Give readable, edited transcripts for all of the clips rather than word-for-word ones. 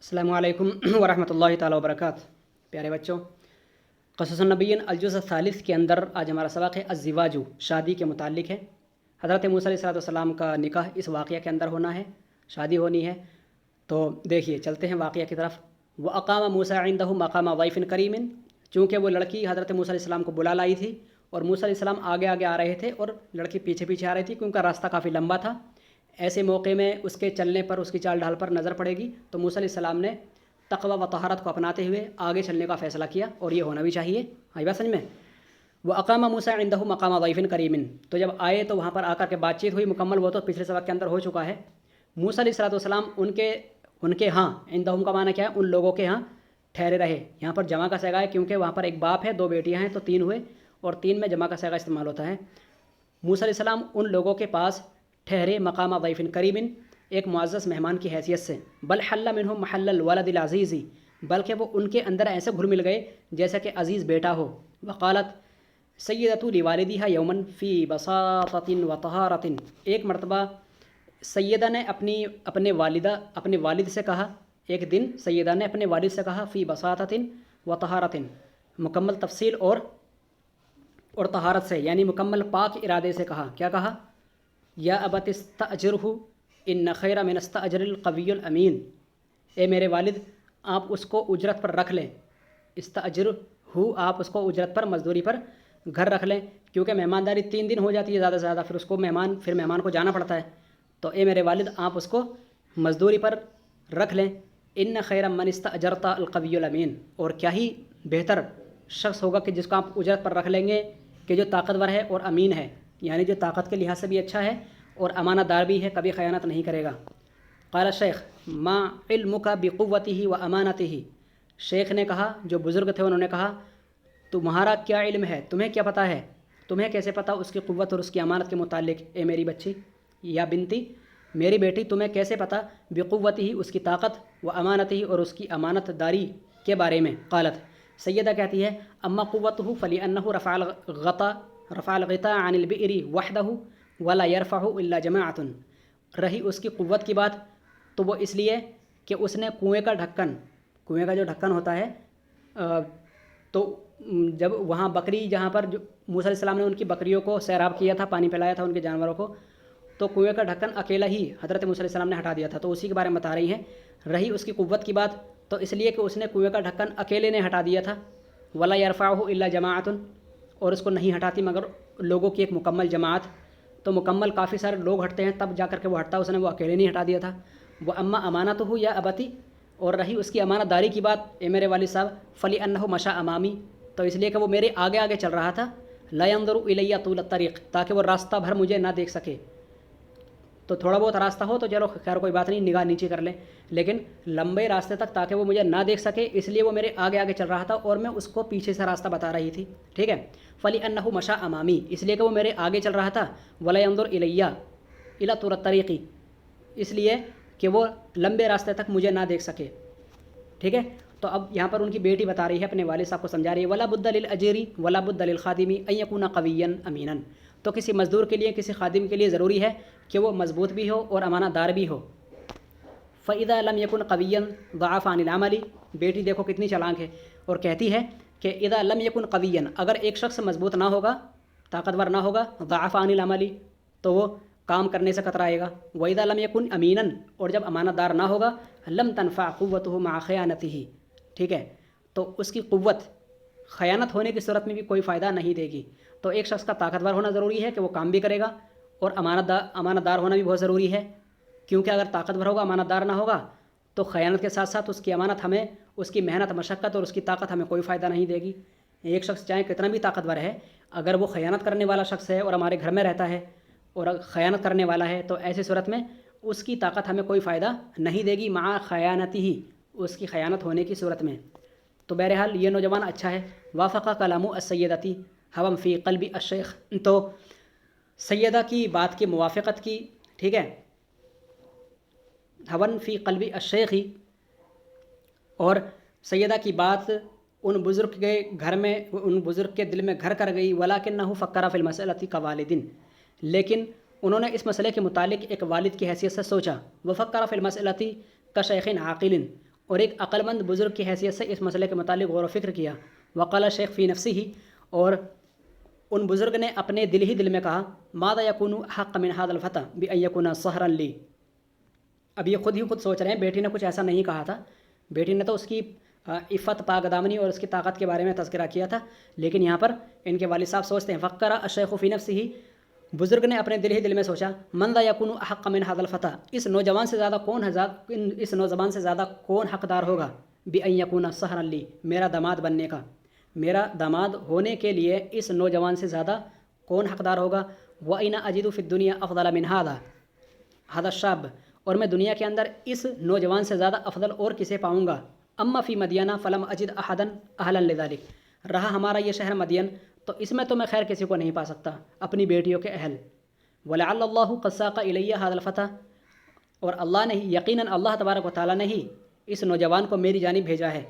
अस्सलामु अलैकुम वरहमतुल्लाहि ताला वबरकात। प्यारे बच्चों, क़सस नबीय्यिन अलजुज़ सालिस के अंदर आज हमारा सबक है अज़्ज़िवाजु, शादी के मुतालिक है। हज़रत मूसा अलैहिस्सलाम का निकाह इस वाक़या के अंदर होना है, शादी होनी है। तो देखिए चलते हैं वाक़या की तरफ। व अक़ाम मूसा इंदहु मक़ाम ज़ैफ़िन करीमिन, चूँकि वो लड़की हज़रत मूसा अलैहिस्सलाम को बुला लाई थी और मूसा अलैहिस्सलाम आगे आगे आ रहे थे और लड़की पीछे पीछे आ रही थी क्योंकि रास्ता काफ़ी लंबा था। ऐसे मौके में उसके चलने पर, उसकी चाल ढाल पर नज़र पड़ेगी, तो मूसा अलैहिस्सलाम ने तक़वा व तहारत को अपनाते हुए आगे चलने का फ़ैसला किया, और ये होना भी चाहिए। आई बात समझ में। वो अक़ामा मूसा इंदहु मक़ाम ज़ैफ़िन करीमिन, तो जब आए तो वहाँ पर आकर के बातचीत हुई मुकम्मल, वो तो पिछले सबक के अंदर हो चुका है। मूसा अलैहिस्सलाम उनके यहाँ, इंदहुम का माना क्या है, उन लोगों के यहाँ ठहरे रहे। यहाँ पर जमा का सैगा है क्योंकि वहाँ पर एक बाप है, दो बेटियाँ हैं, तो तीन हुए, और तीन में जमा का सैगा इस्तेमाल होता है। मूसा अलैहिस्सलाम उन लोगों के पास ठहरे मक़ाम ज़ैफ़िन करीमिन, एक मुअज़्ज़ज़ मेहमान की हैसियत से। बल हल्ला मिनहुम महल्लल वलदिल अज़ीज़ी, बल्कि वो उनके अंदर ऐसे घुल मिल गए जैसे कि अज़ीज़ बेटा हो। वक़ालत सय्यदतु लिवालिदिहा यौमन फ़ी बसाततिन व तहारतिन, एक मरतबा सैयदा ने अपने वालिद से कहा, एक दिन सैयदा ने अपने वालिद से कहा, फ़ी बसाततिन व तहारतिन, मुकम्मल तफसील और तहारत से, यानी मुकम्मल पाक इरादे से कहा। क्या कहा? या अबतिस्तअजिरहु इन्न खैरा मिनस्तअजिरिल क़वियुल अमीन, ए मेरे वालिद आप उसको उजरत पर रख लें। इस्तअजिरहु, आप उसको उजरत पर, मजदूरी पर घर रख लें, क्योंकि मेहमानदारी 3 दिन हो जाती है ज़्यादा से ज़्यादा, फिर मेहमान को जाना पड़ता है। तो ए मेरे वालिद आप उसको मजदूरी पर रख लें। इन्न खैरा मन इस्तअजरता अल क़वियुल अमीन, और क्या ही बेहतर शख्स होगा कि जिसको आप उजरत पर रख लेंगे कि जो ताकतवर है और अमीन है, यानी जो ताकत के लिहाज से भी अच्छा है और अमानतदार भी है, कभी ख़यानत नहीं करेगा। क़ाल शेख मा इल्मुका बिक़ुव्वतिही व अमानतिही, शेख ने कहा, जो बुज़ुर्ग थे उन्होंने कहा, तुम्हारा क्या इल्म है, तुम्हें क्या पता है, तुम्हें कैसे पता उसकी क़ुव्वत और उसकी अमानत के मुतालिक, ए मेरी बच्ची या बिनती, मेरी बेटी, तुम्हें कैसे पता बिक़ुव्वतिही, उसकी ताकत, व अमानतिही, और उसकी अमानतदारी के बारे में। क़ालत, सैयदा कहती है, अम्मा क़ुव्वतुहु फ़लिअन्नहु रफ़अल ग़िता अनिल बि'रि वहदहु वला यरफ़अहु इल्ला जमाअतुन, रही उसकी क़ुव्वत की बात तो वो इसलिए कि उसने कुएँ का जो ढक्कन होता है, तो जब वहाँ बकरी, जहाँ पर जो मूसा अलैहिस्सलाम ने उनकी बकरियों को सैराब किया था, पानी पिलाया था उनके जानवरों को, तो कुएँ का ढक्कन अकेला ही हज़रत मूसा अलैहिस्सलाम ने हटा दिया था, तो उसी के बारे में बता रही हैं। रही उसकी क़ुव्वत की बात तो इसलिए कि उसने कुएँ का ढक्कन अकेले ने हटा दिया था। वला यरफ़अहु इल्ला जमाअतुन, और उसको नहीं हटाती मगर लोगों की एक मुकम्मल जमात, तो मुकम्मल काफ़ी सारे लोग हटते हैं तब जा कर के वो हटता, उसने वो अकेले नहीं हटा दिया था। वह अम्मा अमानतुहु या अबती, और रही उसकी अमानतदारी की बात, ए मेरे वालिद साहब, फ़लिअन्नहु मशा अमामी, तो इसलिए कि वो मेरे आगे आगे चल रहा था। ला यंज़ुरु इलैया तूल तरीक़, ताकि वो रास्ता भर मुझे ना देख सके। तो थोड़ा बहुत रास्ता हो तो चलो खैर कोई बात नहीं, निगाह नीचे कर ले, लेकिन लंबे रास्ते तक ताकि वो मुझे ना देख सके, इसलिए वो मेरे आगे आगे चल रहा था और मैं उसको पीछे से रास्ता बता रही थी। ठीक है। फ़लिअन्नहु मशा अमामी, इसलिए कि वो मेरे आगे चल रहा था। वला यंज़ुर इलैया इला तूल तरीक़ी, इसलिए कि वो लंबे रास्ते तक मुझे ना देख सके। ठीक है। तो अब यहाँ पर उनकी बेटी बता रही है, अपने वालिद साहब को समझा रही है, वला बुद्दा लिल अजीरी वला बुद्दा लिल खादिमी अन यकूना क़विय्यन अमीनन, तो किसी मज़दूर के लिए, किसी खादिम के लिए ज़रूरी है कि वो मज़बूत भी हो और अमानतदार भी हो। फ़इज़ा लम यकुन क़विय्यन ज़अफ़ अनिल अमली, बेटी देखो कितनी चालाक है, और कहती है कि इज़ा लम यकुन क़विय्यन, अगर एक शख्स मज़बूत ना होगा, ताकतवर ना होगा, ज़अफ़ अनिल अमली, तो वो काम करने से कतराएगा। वइज़ा लम यकुन अमीनन, और जब अमानतदार ना होगा, लम तनफ़अ क़ुव्वतुहु मअ ख़यानतिही, ठीक है, तो उसकी क़ुव्वत ख़यानत होने की सूरत में भी कोई फ़ायदा नहीं देगी। तो एक शख्स का ताकतवर होना ज़रूरी है कि वो काम भी करेगा, और अमानतदार होना भी बहुत ज़रूरी है, क्योंकि अगर ताकतवर होगा, अमानतदार ना होगा, तो ख़यानत के साथ साथ उसकी अमानत हमें, उसकी मेहनत, मशक्क़त और उसकी ताकत हमें कोई फ़ायदा नहीं देगी। एक शख्स चाहे कितना भी ताकतवर है, अगर वो ख़यानत करने वाला शख्स है और हमारे घर में रहता है और ख़यानत करने वाला है, तो ऐसी सूरत में उसकी ताकत हमें कोई फ़ायदा नहीं देगी, मआ ख़यानतिही, उसकी ख़यानत होने की सूरत में। तो बहरहाल ये नौजवान अच्छा है। वाफ़क़ा कलामु अस्सय्यदती हवम फ़ी क़ल्बि अश्शेख़, तो सैयदा की बात की मुवाफ़क़त की, ठीक है, हवन फ़ी क़ल्बि अश्शेख़ी, और सैयदा की बात उन बुज़ुर्ग के घर में, उन बुज़ुर्ग के दिल में घर कर गई। वलाकिन्नहु फ़क्करा फ़िल मसअलति कवालिदिन, लेकिन उन्होंने इस मसले के मुतालिक एक वालिद की हैसियत से सोचा। वफ़क्करा फ़िल मसअलति का शेख़िन आक़िलिन, اور ایک عقل مند بزرگ کی حیثیت سے اس مسئلے کے متعلق غور و فکر کیا. وقال شیخ فی نفسی ہی، اور ان بزرگ نے اپنے دل ہی دل میں کہا ماذا یکون حق من هذا الفتى بان یکون سحرا لی. اب یہ خود سوچ رہے ہیں، بیٹی نے کچھ ایسا نہیں کہا تھا، بیٹی نے تو اس کی عفت پاک دامنی اور اس کی طاقت کے بارے میں تذکرہ کیا تھا، لیکن یہاں پر ان کے والد صاحب سوچتے ہیں. فکر الشیخ فی نفسہ، بزرگ نے اپنے دل ہی دل میں سوچا من ذا یکون احق من هذا الفتى، اس نوجوان سے زیادہ کون حقدار ہوگا بان یکون سحرا لی، میرا داماد بننے کا، میرا داماد ہونے کے لیے اس نوجوان سے زیادہ کون حقدار ہوگا. وَأَيْنَ أَجِدُ فِي الدُّنْيَا أَفْضَلَ مِنْ هَذَا الشَّابِ، اور میں دنیا کے اندر اس نوجوان سے زیادہ افضل اور کسے پاؤں گا. اما فی مدینہ فلم اجد احدا اہلا لذلک، رہا ہمارا یہ شہر مدین تو اس میں تو میں خیر کسی کو نہیں پا سکتا اپنی بیٹیوں کے اہل. وَلَعَلَّ اللَّهُ قَدْ سَاقَ إِلَيَّ هَذَا الْفَتَى، اور اللہ نے یقیناً اللہ تبارک و تعالیٰ نے ہی اس نوجوان کو میری جانب بھیجا ہے.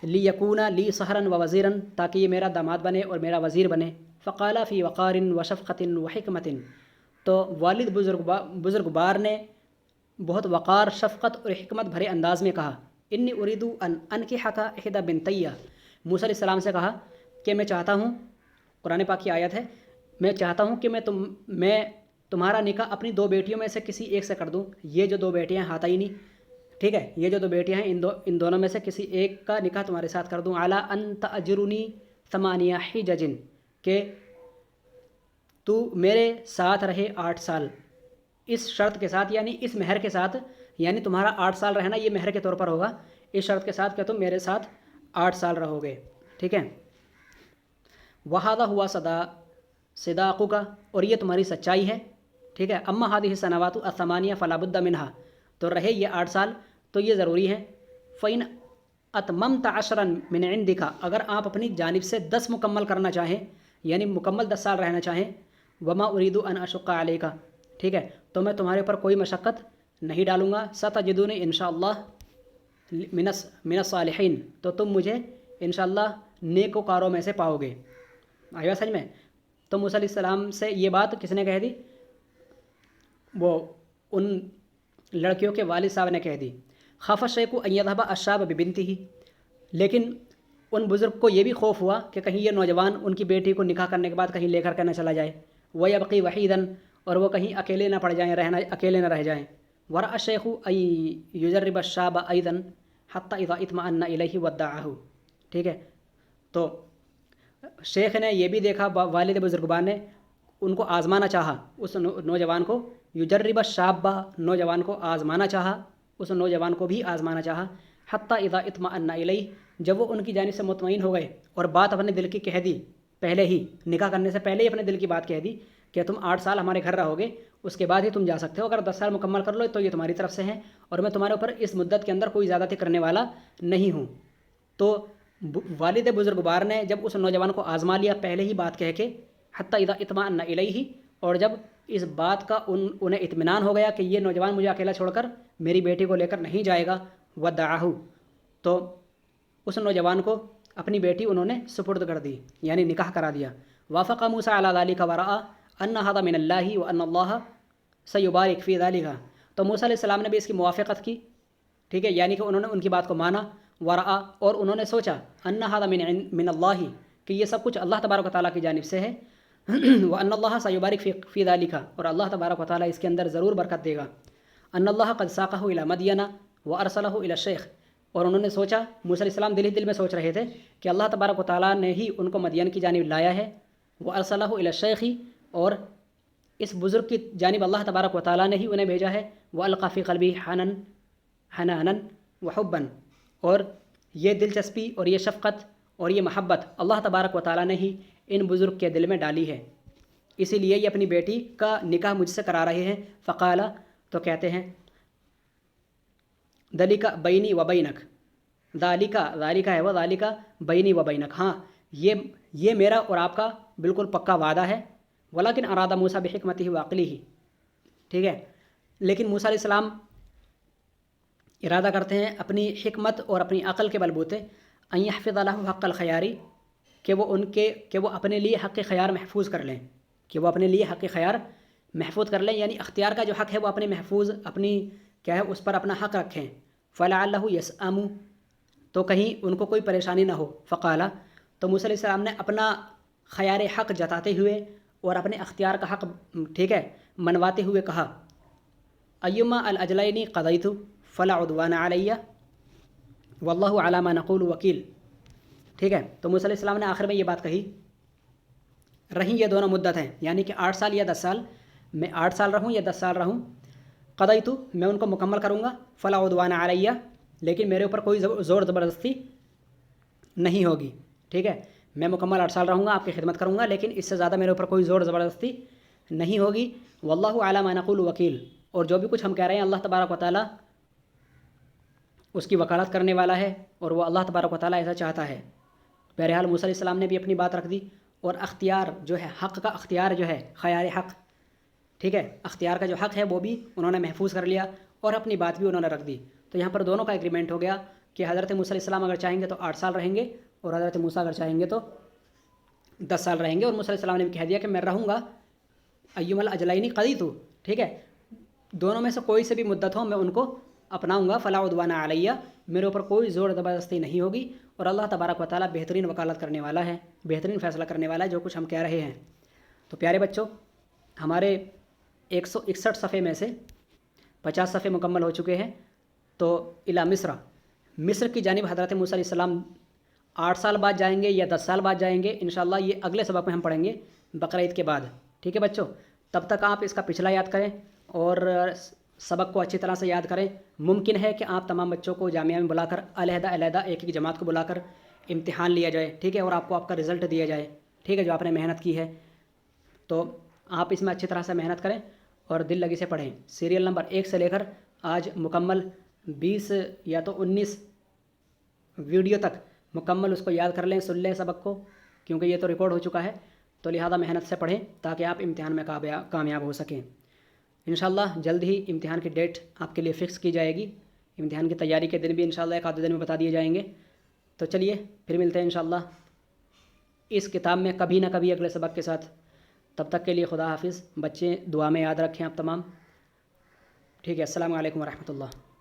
لِيَكُونَ لِي سَحْرًا وَوَزِيرًا، تاکہ یہ میرا داماد بنے اور میرا وزیر بنے. فَقَالَ فِي وَقَارٍ وَشَفْقَةٍ وَحِكْمَةٍ، تو والد بزرگوار نے بہت وقار، شفقت اور حکمت بھرے انداز میں کہا انی اریدو ان انکحک احدی بنتی، موسیٰ علیہ السلام سے کہا کہ میں چاہتا ہوں، قرآن پاک کی آیت ہے، میں چاہتا ہوں کہ میں تمہارا نکاح اپنی دو بیٹیوں میں سے کسی ایک سے کر دوں. یہ جو دو بیٹیاں ہاتینی، ٹھیک ہے، یہ جو دو بیٹیاں ہیں ان دونوں میں سے کسی ایک کا نکاح تمہارے ساتھ کر دوں. علی ان تأجرنی ثمانیہ حجج، کہ تو میرے ساتھ رہے 8 سال، اس شرط کے ساتھ، یعنی اس مہر کے ساتھ، یعنی تمہارا 8 سال رہنا یہ مہر کے طور پر ہوگا، اس شرط کے ساتھ کہ تم میرے ساتھ 8 سال رہو گے، ٹھیک ہے. وَهَذَا هُوَ صِدَاقُكَ، اور یہ تمہاری سچائی ہے، ٹھیک ہے. اما هذه السنوات الثمانیہ فلا بد منها، تو رہے یہ 8 سال تو یہ ضروری ہے. فَإِنْ أَتْمَمْتَ عَشْرًا مِنْ عِنْدِكَ، اگر آپ اپنی جانب سے 10 مکمل کرنا چاہیں، یعنی مکمل 10 سال رہنا چاہیں. وَمَا أُرِيدُ أَنْ أَشُقَّ عَلَيْكَ، ٹھیک ہے، تو میں تمہارے اوپر کوئی مشقت نہیں ڈالوں گا. سَتَجِدُونِ انشاءاللہ من الصالحین، تو تم مجھے انشاءاللہ نیکوکاروں میں سے پاؤ گے. آیا سمجھ میں؟ تو موسیٰ علیہ السلام سے یہ بات کس نے کہہ دی؟ وہ ان لڑکیوں کے والد صاحب نے کہہ دی. خاف الشیخ ان یذهب الشاب ببنته، لیکن ان بزرگ کو یہ بھی خوف ہوا کہ کہیں یہ نوجوان ان کی بیٹی کو نکاح کرنے کے بعد کہیں لے کر کے نہ چلا جائے. وَيَبْقِي وَحِيدًا، اور وہ کہیں اکیلے نہ پڑ جائیں، اکیلے نہ رہ جائیں. وَرَأَى الشَّيْخُ أَن يُجَرِّبَ الشَّابَ أَيْضًا حَتَّى إِذَا اطْمَأَنَّ إِلَيْهِ وَادَّعَهُ، ٹھیک ہے. تو شیخ نے یہ بھی دیکھا، والد بزرگوار نے ان کو آزمانا چاہا، اس نوجوان کو، یجرب الشاب، نوجوان کو آزمانا چاہا، اس نوجوان کو بھی آزمانا چاہا. حتیٰ اذا اطمأن الیہ، جب وہ ان کی جانب سے مطمئن ہو گئے اور بات اپنے دل کی کہہ دی، پہلے ہی نکاح کرنے سے پہلے ہی اپنے دل کی بات کہہ دی کہ تم 8 سال ہمارے گھر رہو گے، اس کے بعد ہی تم جا سکتے ہو، اگر 10 سال مکمل کر لو تو یہ تمہاری طرف سے ہیں اور میں تمہارے اوپر اس مدت کے اندر کوئی زیادتی کرنے والا نہیں ہوں. تو والد بزرگوار نے جب اس نوجوان کو آزما لیا پہلے ہی بات کہہ کے، حتیٰ اذا اطمأن الیہ، اور جب اس بات کا انہیں اطمینان ہو گیا کہ یہ نوجوان مجھے اکیلا چھوڑ کر میری بیٹی کو لے کر نہیں جائے گا، ودعہ، تو اس نوجوان کو اپنی بیٹی انہوں نے سپرد کر دی، یعنی نکاح کرا دیا. وافق موسیٰ علی ذلک ورأى ان ھذا من اللہ وان اللہ سیبارک فی ذلک، تو موسیٰ علیہ السلام نے بھی اس کی موافقت کی، ٹھیک ہے، یعنی کہ انہوں نے ان کی بات کو مانا. ورأى، اور انہوں نے سوچا، ان ھذا من اللہ، کہ یہ سب کچھ اللہ تبارک و تعالیٰ کی جانب سے ہے. وان اللہ سیبارک فی ذلک، اور اللہ تبارک و تعالیٰ اس کے اندر ضرور برکت دے گا. ان اللہ قد ساقہ الی مدین وارسلہ الی الشیخ، اور انہوں نے سوچا، موسیٰ علیہ السلام دل ہی دل میں سوچ رہے تھے کہ اللہ تبارک و تعالیٰ نے ہی ان کو مدین کی جانب لایا ہے. وارسلہ الی الشیخ، اور اس بزرگ کی جانب اللہ تبارک و تعالیٰ نے ہی انہیں بھیجا ہے. والقی فی قلبی حنانا وحبا، اور یہ دلچسپی اور یہ شفقت اور یہ محبت اللہ تبارک و تعالیٰ نے ہی ان بزرگ کے دل میں ڈالی ہے، اسی لیے یہ اپنی بیٹی کا نکاح مجھ سے کرا رہے ہیں. فقال، تو کہتے ہیں، ذلک بینی و بینک، ذالک ہے وہ، ذالک بینی و بینک، ہاں یہ میرا اور آپ کا بالکل پکا وعدہ ہے. ولیکن اراد موسیٰ بحکمتہ و عقلہ، ٹھیک ہے، لیکن موسیٰ علیہ السلام ارادہ کرتے ہیں اپنی حکمت اور اپنی عقل کے بلبوتے، ان یحفظ لہ حق الخیاری، کہ وہ اپنے لیے حق خیار محفوظ کر لیں، کہ وہ اپنے لیے حق خیار محفوظ کر لیں، یعنی اختیار کا جو حق ہے وہ اپنے محفوظ، اپنی کیا ہے اس پر اپنا حق رکھیں. फ़लअल्लहु यसअमु, तो कहीं उनको कोई परेशानी ना हो। फ़क़ाला, तो मूसा अलैहिस्सलाम ने अपना ख़यार हक़ जताते हुए और अपने अख्तियार का हक़ ठीक है मनवाते हुए कहा, अय्युमा अल अजलैनी क़ज़ैतु फ़ला उद्वान अलैया वल्लाहु अला मा नक़ूलु वकील। ठीक है, तो मूसा अलैहिस्सलाम ने आखिर में ये बात कही, रही ये दोनों मुद्दत हैं, यानी कि 8 साल या 10 साल, मैं 8 साल रहूँ या 10 साल रहूँ, क़ज़ैतु मैं उनको मुकम्मल करूँगा, फ़ला उद्वान अलैया लेकिन मेरे ऊपर कोई ज़ोर ज़बरदस्ती नहीं होगी। ठीक है, मैं मुकम्मल 8 साल रहूँगा, आपकी खिदमत करूँगा, लेकिन इससे ज़्यादा मेरे ऊपर कोई ज़ोर ज़बरदस्ती नहीं होगी। वल्लाहु अला मा नक़ूलु वकील, और जो भी कुछ हम कह रहे हैं अल्लाह तबारक व तआला उसकी वकालत करने वाला है, और वो अल्लाह तबारक व तआला ऐसा चाहता है। बहरहाल मूसा अलैहिस्सलाम ने भी अपनी बात रख दी, और अख्तियार जो है, हक़ का अख्तियार जो है, ख़यार हक़, ठीक है, अख्तियार का जो हक़ है वो भी उन्होंने महफूज कर लिया और अपनी बात भी उन्होंने रख दी। तो यहाँ पर दोनों का एग्रीमेंट हो गया कि हज़रत मूसा अलैहिस्सलाम अगर चाहेंगे तो 8 साल रहेंगे, और हज़रत मूसा अगर चाहेंगे तो 10 साल रहेंगे। और मूसा अलैहिस्सलाम ने भी कह दिया कि मैं रहूँगा अय्युमल अजलैनी क़ज़ैतु, ठीक है, दोनों में से कोई से भी मुद्दत हो मैं उनको अपनाऊँगा, फ़ला उद्वाना अलैया, मेरे ऊपर कोई ज़ोर ज़बरदस्ती नहीं होगी। और अल्लाह तबारक व तआला बेहतरीन वकालत करने वाला है, बेहतरीन फ़ैसला करने वाला है जो कुछ हम कह रहे हैं। तो प्यारे बच्चों, हमारे 161 सफ़े में से 50 सफ़े मुकम्मल हो चुके हैं। तो इला मिस्र की जानिब हज़रत मूसा अलैहिस्सलाम 8 साल बाद जाएंगे या 10 साल बाद जाएंगे, इंशाअल्लाह ये अगले सबक में हम पढ़ेंगे बकरा ईद के बाद। ठीक है बच्चों, तब तक आप इसका पिछला याद करें और सबक को अच्छी तरह से याद करें। मुमकिन है कि आप तमाम बच्चों को जामिया में बुलाकर अलहदा एक एक जमात को बुलाकर इम्तिहान लिया जाए, ठीक है, और आपको आपका रिज़ल्ट दिया जाए, ठीक है, जो आपने मेहनत की है। तो आप इसमें अच्छी तरह से मेहनत करें और दिल लगी से पढ़ें। सीरियल नंबर 1 से लेकर आज मुकम्मल 20 या तो 19 वीडियो तक मुकम्मल उसको याद कर लें, सुन लें सबक को, क्योंकि ये तो रिकॉर्ड हो चुका है। तो लिहाजा मेहनत से पढ़ें ताकि आप इम्तिहान में कामयाब हो सकें। इंशाअल्लाह जल्द ही इम्तिहान की डेट आपके लिए फ़िक्स की जाएगी। इम्तिहान की तैयारी के दिन भी इंशाअल्लाह एक आधे दिन में बता दिए जाएंगे। तो चलिए फिर मिलते हैं इंशाअल्लाह इस किताब में कभी ना कभी अगले सबक के साथ। तब तक के लिए खुदा हाफिज़। बच्चे दुआ में याद रखें आप तमाम। ठीक है, अस्सलामु अलैकुम व रहमतुल्लाह।